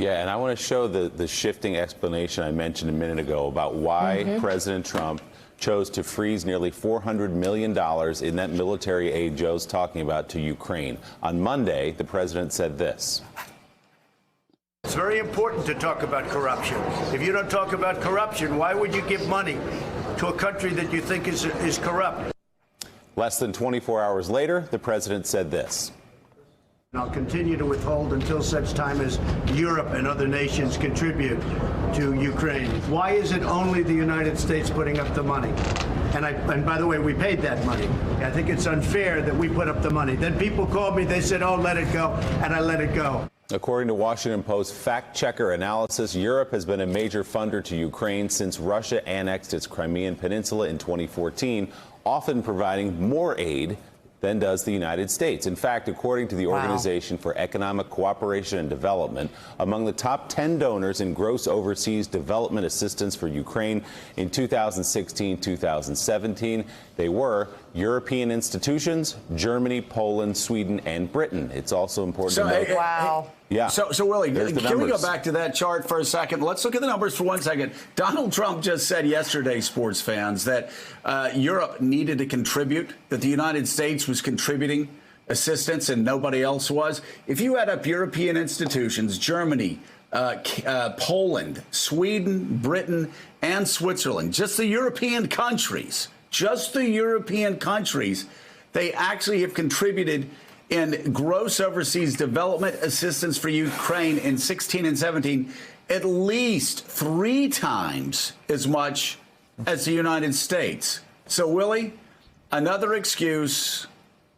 Yeah, and I want to show the shifting explanation I mentioned a minute ago about why President Trump chose to freeze nearly $400 million in that military aid Joe's talking about to Ukraine. On Monday, the president said this. It's very important to talk about corruption. If you don't talk about corruption, why would you give money to a country that you think is corrupt? Less than 24 hours later, the president said this. I'll continue to withhold until such time as Europe and other nations contribute to Ukraine. Why is it only the United States putting up the money? And by the way, we paid that money. I think it's unfair that we put up the money. Then people called me, they said, oh, let it go, and I let it go. According to Washington Post fact-checker analysis, Europe has been a major funder to Ukraine since Russia annexed its Crimean Peninsula in 2014, often providing more aid than does the United States. In fact, according to the Organization for Economic Cooperation and Development, among the top 10 donors in gross overseas development assistance for Ukraine in 2016-2017, they were European institutions, Germany, Poland, Sweden, and Britain. It's also important to note. Yeah. So Willie, can we go numbers. back to that chart for a second? Let's look at the numbers for 1 second. Donald Trump just said yesterday, sports fans, that Europe needed to contribute, that the United States was contributing assistance and nobody else was. If you add up European institutions, Germany, Poland, Sweden, Britain, and Switzerland, just the European countries, they actually have contributed in gross overseas development assistance for Ukraine in 16 and 17, at least 3 times as much as the United States. So, Willie, another excuse,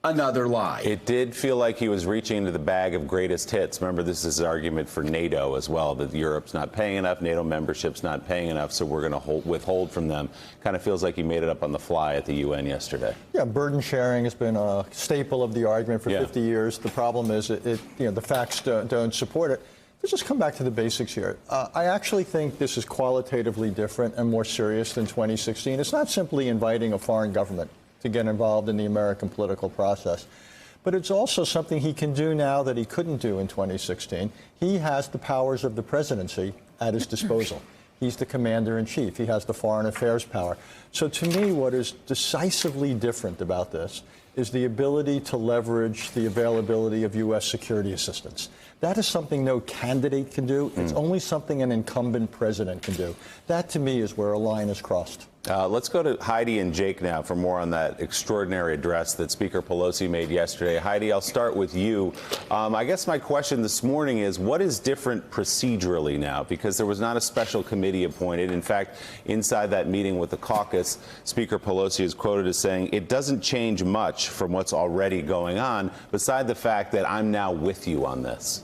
another lie. It did feel like he was reaching into the bag of greatest hits. Remember, this is an argument for NATO as well, that Europe's not paying enough, NATO membership's not paying enough, so we're going to withhold from them. Kind of feels like he made it up on the fly at the UN yesterday. Yeah, burden sharing has been a staple of the argument for 50 years. The problem is the facts don't support it. Let's just come back to the basics here. I actually think this is qualitatively different and more serious than 2016. It's not simply inviting a foreign government to get involved in the American political process. But it's also something he can do now that he couldn't do in 2016. He has the powers of the presidency at his disposal. He's the commander-in-chief. He has the foreign affairs power. So to me, what is decisively different about this is the ability to leverage the availability of U.S. security assistance. That is something no candidate can do. It's only something an incumbent president can do. That, to me, is where a line is crossed. Let's go to Heidi and Jake now for more on that extraordinary address that Speaker Pelosi made yesterday. Heidi, I'll start with you. I guess my question this morning is, what is different procedurally now? Because there was not a special committee appointed. In fact, inside that meeting with the caucus, Speaker Pelosi is quoted as saying, it doesn't change much from what's already going on, beside the fact that I'm now with you on this.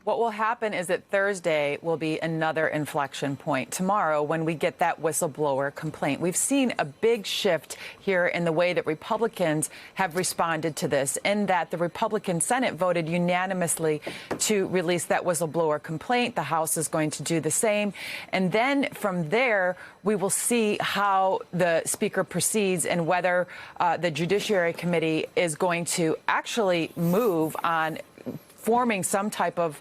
What will happen is that Thursday will be another inflection point tomorrow when we get that whistleblower complaint. We've seen a big shift here in the way that Republicans have responded to this, in that the Republican Senate voted unanimously to release that whistleblower complaint. The House is going to do the same. And then from there, we will see how the Speaker proceeds and whether the Judiciary Committee is going to actually move on forming some type of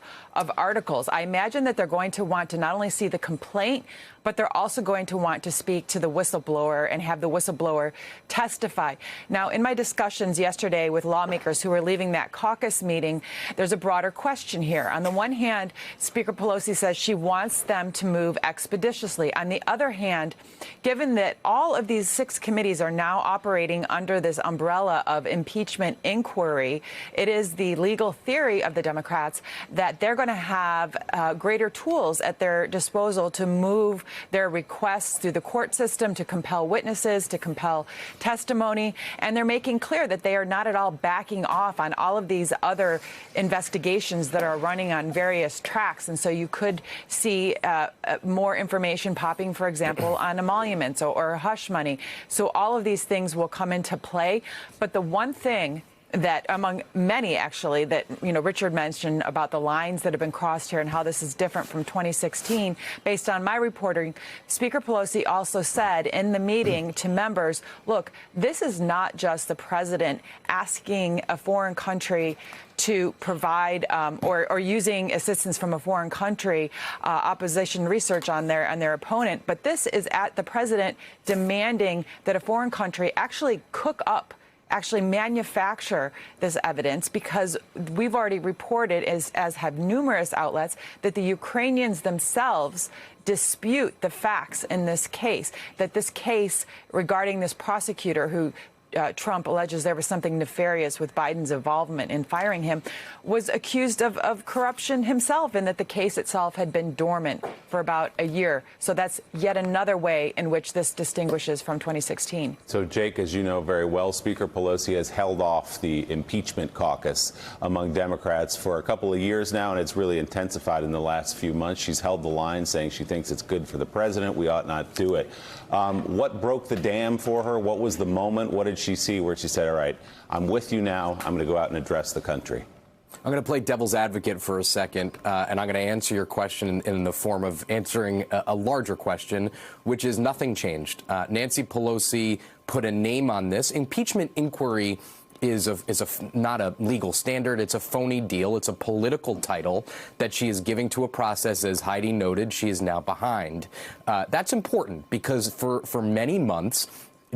articles. I imagine that they're going to want to not only see the complaint, but they're also going to want to speak to the whistleblower and have the whistleblower testify. Now, in my discussions yesterday with lawmakers who were leaving that caucus meeting, there's a broader question here. On the one hand, Speaker Pelosi says she wants them to move expeditiously. On the other hand, given that all of these 6 committees are now operating under this umbrella of impeachment inquiry, it is the legal theory of the Democrats that they're going to have greater tools at their disposal to move their requests through the court system, to compel witnesses, to compel testimony. And they're making clear that they are not at all backing off on all of these other investigations that are running on various tracks. And so you could see more information popping, for example, on emoluments or hush money. So all of these things will come into play. But the one thing that among many, actually, that, Richard mentioned about the lines that have been crossed here and how this is different from 2016. Based on my reporting, Speaker Pelosi also said in the meeting to members, look, this is not just the president asking a foreign country to provide or using assistance from a foreign country, opposition research on their opponent, but this is at the president demanding that a foreign country actually actually manufacture this evidence, because we've already reported, as have numerous outlets, that the Ukrainians themselves dispute the facts in this case, that this case regarding this prosecutor who Trump alleges there was something nefarious with Biden's involvement in firing him, was accused of corruption himself, and that the case itself had been dormant for about a year. So that's yet another way in which this distinguishes from 2016. So, Jake, as you know very well, Speaker Pelosi has held off the impeachment caucus among Democrats for a couple of years now, and it's really intensified in the last few months. She's held the line, saying she thinks it's good for the president. We ought not do it. What broke the dam for her? What was the moment? What did she see where she said, all right, I'm with you now. I'm going to go out and address the country? I'm going to play devil's advocate for a second, and I'm going to answer your question in the form of answering a larger question, which is nothing changed. Nancy Pelosi put a name on this. Impeachment inquiry is not a legal standard. It's a phony deal. It's a political title that she is giving to a process, as Heidi noted, she is now behind. That's important because for many months,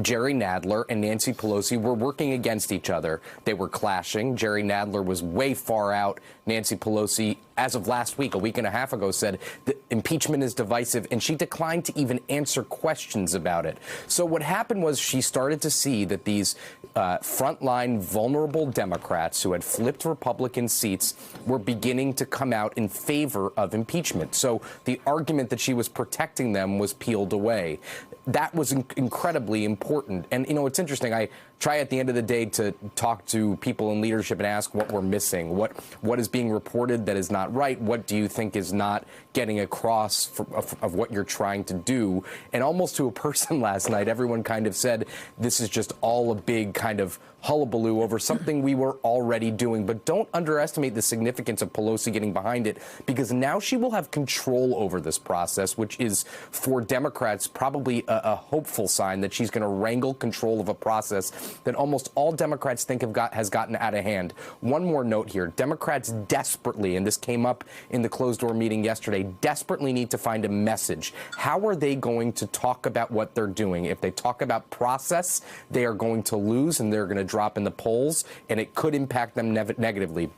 Jerry Nadler and Nancy Pelosi were working against each other. They were clashing. Jerry Nadler was way far out. Nancy Pelosi, as of last week, a week and a half ago, said that impeachment is divisive, and she declined to even answer questions about it. So what happened was she started to see that these frontline, vulnerable Democrats who had flipped Republican seats were beginning to come out in favor of impeachment. So the argument that she was protecting them was peeled away. That was incredibly important. And, it's interesting. I try at the end of the day to talk to people in leadership and ask what we're missing, what is being reported that is not right, what do you think is not getting across of what you're trying to do. And almost to a person last night, everyone kind of said this is just all a big kind of hullabaloo over something we were already doing. But don't underestimate the significance of Pelosi getting behind it, because now she will have control over this process, which is, for Democrats, probably a hopeful sign that she's going to wrangle control of a process that almost all Democrats think has gotten out of hand. One more note here. Democrats desperately, and this came up in the closed-door meeting yesterday, desperately need to find a message. How are they going to talk about what they're doing? If they talk about process, they are going to lose and they're going to drop in the polls, and it could impact them negatively.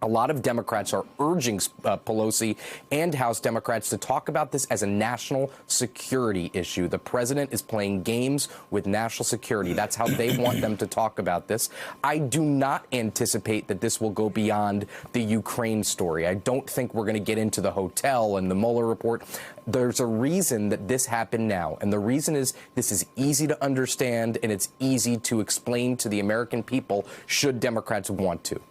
A lot of Democrats are urging Pelosi and House Democrats to talk about this as a national security issue. The president is playing games with national security. That's how they want them to talk about this. I do not anticipate that this will go beyond the Ukraine story. I don't think we're going to get into the hotel and the Mueller report. There's a reason that this happened now, and the reason is this is easy to understand and it's easy to explain to the American people should Democrats want to.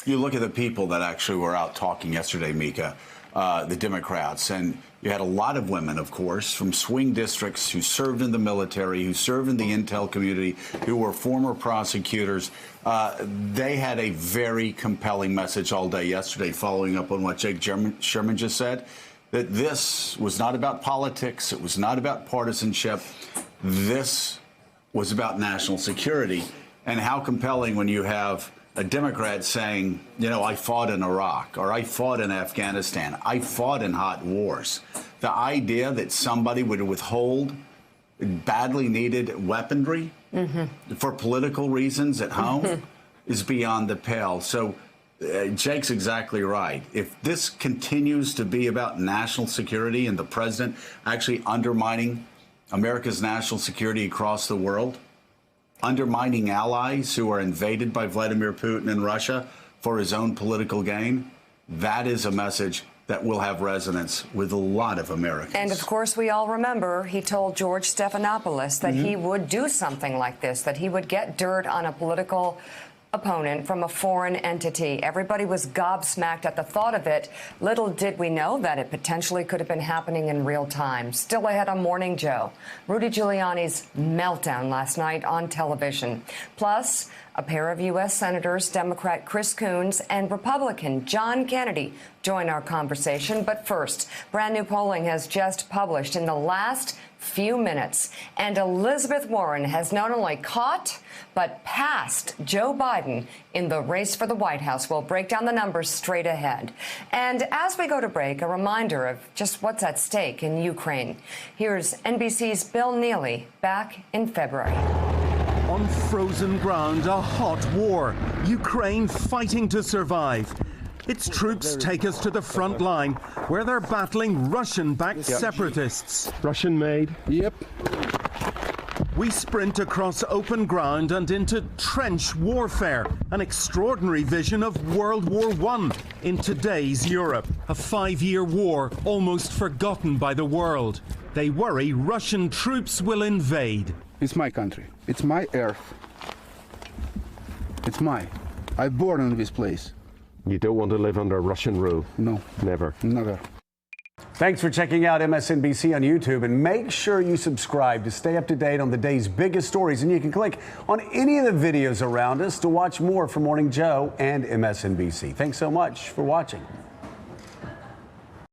You look at the people that actually were out talking yesterday, Mika, the Democrats, and you had a lot of women, of course, from swing districts who served in the military, who served in the intel community, who were former prosecutors. They had a very compelling message all day yesterday, following up on what Jake Sherman just said, that this was not about politics. It was not about partisanship. This was about national security. And how compelling when you have a Democrat saying, I fought in Iraq, or I fought in Afghanistan, I fought in hot wars. The idea that somebody would withhold badly needed weaponry for political reasons at home is beyond the pale. So Jake's exactly right. If this continues to be about national security and the president actually undermining America's national security across the world, undermining allies who are invaded by Vladimir Putin in Russia for his own political gain, that is a message that will have resonance with a lot of Americans. And, of course, we all remember he told George Stephanopoulos that he would do something like this, that he would get dirt on a political opponent from a foreign entity. Everybody was gobsmacked at the thought of it. Little did we know that it potentially could have been happening in real time. Still ahead on Morning Joe, Rudy Giuliani's meltdown last night on television. Plus, A pair of U.S. Senators, Democrat Chris Coons and Republican John Kennedy, join our conversation. But first, brand new polling has just published in the last few minutes, and Elizabeth Warren has not only caught but passed Joe Biden in the race for the White House. We'll break down the numbers straight ahead. And as we go to break, a reminder of just what's at stake in Ukraine. Here's NBC's Bill Neely back in February. On frozen ground, a hot war. Ukraine fighting to survive. Its troops take us to the front line, where they're battling Russian-backed separatists. Russian-made? Yep. We sprint across open ground and into trench warfare, an extraordinary vision of World War I in today's Europe. A 5-year war almost forgotten by the world. They worry Russian troops will invade. It's my country. It's my earth. It's mine. I'm born in this place. You don't want to live under Russian rule? No. Never. Never. Thanks for checking out MSNBC on YouTube, and make sure you subscribe to stay up to date on the day's biggest stories. And you can click on any of the videos around us to watch more from Morning Joe and MSNBC. Thanks so much for watching.